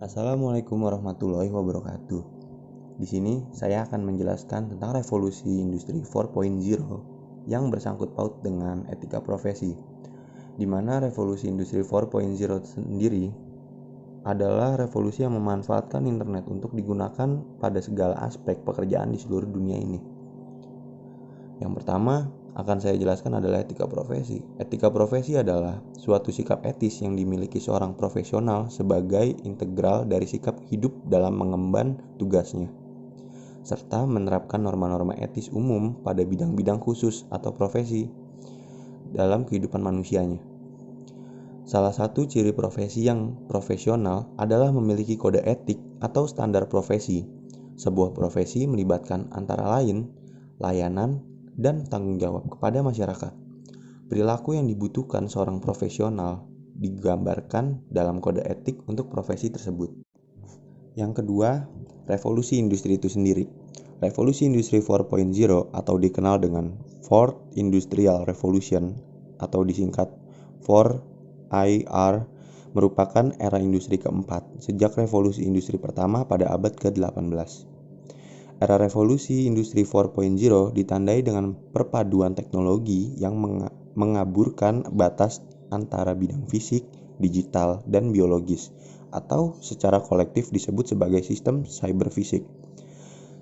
Assalamualaikum warahmatullahi wabarakatuh. Di sini saya akan menjelaskan tentang revolusi industri 4.0 yang bersangkut paut dengan etika profesi. Di mana revolusi industri 4.0 sendiri adalah revolusi yang memanfaatkan internet untuk digunakan pada segala aspek pekerjaan di seluruh dunia ini. Yang pertama akan saya jelaskan adalah etika profesi. Etika profesi adalah suatu sikap etis yang dimiliki seorang profesional sebagai integral dari sikap hidup dalam mengemban tugasnya, serta menerapkan norma-norma etis umum pada bidang-bidang khusus atau profesi dalam kehidupan manusianya. Salah satu ciri profesi yang profesional adalah memiliki kode etik atau standar profesi. Sebuah profesi melibatkan antara lain layanan dan tanggung jawab kepada masyarakat. Perilaku yang dibutuhkan seorang profesional digambarkan dalam kode etik untuk profesi tersebut. Yang kedua, revolusi industri itu sendiri. Revolusi industri 4.0 atau dikenal dengan Fourth Industrial Revolution atau disingkat 4IR merupakan era industri keempat sejak revolusi industri pertama pada abad ke-18. Era revolusi industri 4.0 ditandai dengan perpaduan teknologi yang mengaburkan batas antara bidang fisik, digital, dan biologis, atau secara kolektif disebut sebagai sistem cyberfisik.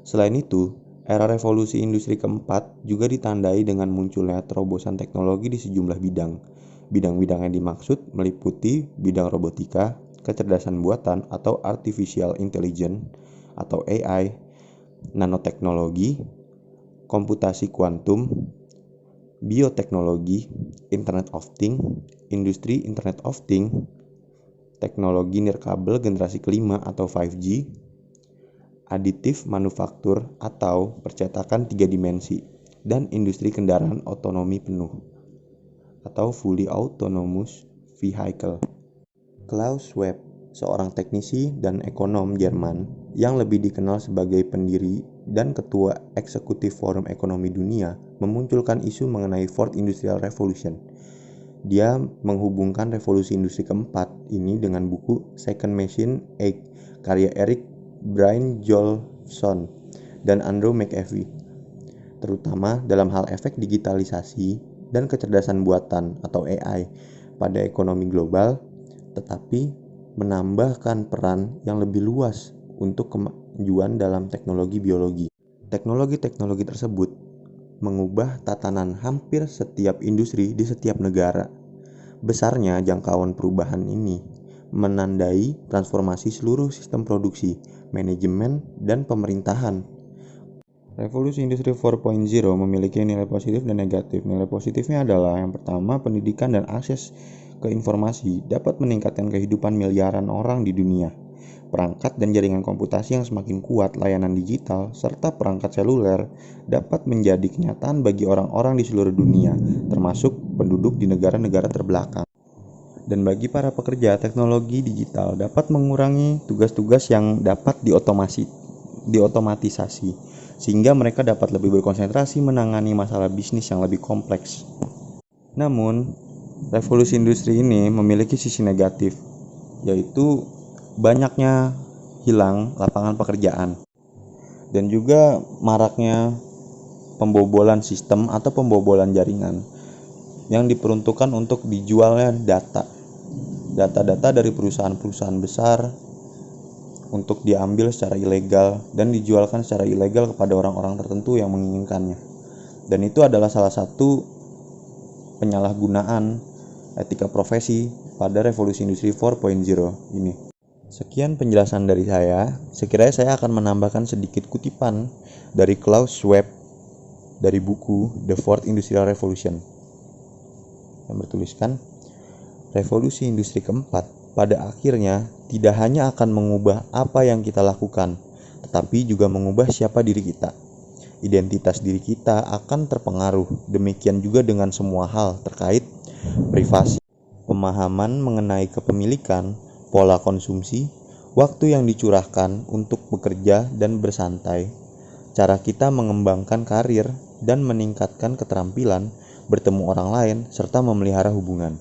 Selain itu, era revolusi industri keempat juga ditandai dengan munculnya terobosan teknologi di sejumlah bidang. Bidang-bidang yang dimaksud meliputi bidang robotika, kecerdasan buatan atau artificial intelligence atau AI, nanoteknologi, komputasi kuantum, bioteknologi, Internet of Things, industri Internet of Things, teknologi nirkabel generasi kelima atau 5G, aditif manufaktur atau percetakan 3 dimensi, dan industri kendaraan otonomi penuh atau fully autonomous vehicle. Klaus Schwab, seorang teknisi dan ekonom Jerman yang lebih dikenal sebagai pendiri dan ketua eksekutif Forum Ekonomi Dunia, memunculkan isu mengenai Fourth Industrial Revolution. Dia menghubungkan revolusi industri keempat ini dengan buku Second Machine Age karya Eric Brian Jolson dan Andrew McAfee, terutama dalam hal efek digitalisasi dan kecerdasan buatan atau AI pada ekonomi global, tetapi menambahkan peran yang lebih luas untuk kemajuan dalam teknologi biologi. Teknologi-teknologi tersebut mengubah tatanan hampir setiap industri di setiap negara. Besarnya jangkauan perubahan ini menandai transformasi seluruh sistem produksi, manajemen, dan pemerintahan. Revolusi industri 4.0 memiliki nilai positif dan negatif. Nilai positifnya adalah yang pertama, pendidikan dan akses ke informasi dapat meningkatkan kehidupan miliaran orang di dunia. Perangkat dan jaringan komputasi yang semakin kuat, layanan digital, serta perangkat seluler dapat menjadi kenyataan bagi orang-orang di seluruh dunia, termasuk penduduk di negara-negara terbelakang. Dan bagi para pekerja, teknologi digital dapat mengurangi tugas-tugas yang dapat diotomatisasi, sehingga mereka dapat lebih berkonsentrasi menangani masalah bisnis yang lebih kompleks. Namun, revolusi industri ini memiliki sisi negatif, yaitu banyaknya hilang lapangan pekerjaan dan juga maraknya pembobolan sistem atau pembobolan jaringan yang diperuntukkan untuk dijualnya data dari perusahaan-perusahaan besar untuk diambil secara ilegal dan dijualkan secara ilegal kepada orang-orang tertentu yang menginginkannya. Dan itu adalah salah satu penyalahgunaan etika profesi pada revolusi industri 4.0 ini. Sekian penjelasan dari saya. Sekiranya saya akan menambahkan sedikit kutipan dari Klaus Schwab dari buku The Fourth Industrial Revolution yang bertuliskan, revolusi industri keempat pada akhirnya tidak hanya akan mengubah apa yang kita lakukan, tetapi juga mengubah siapa diri kita. Identitas diri kita akan terpengaruh. Demikian juga dengan semua hal terkait privasi, pemahaman mengenai kepemilikan, pola konsumsi, waktu yang dicurahkan untuk bekerja dan bersantai, cara kita mengembangkan karir dan meningkatkan keterampilan, bertemu orang lain, serta memelihara hubungan.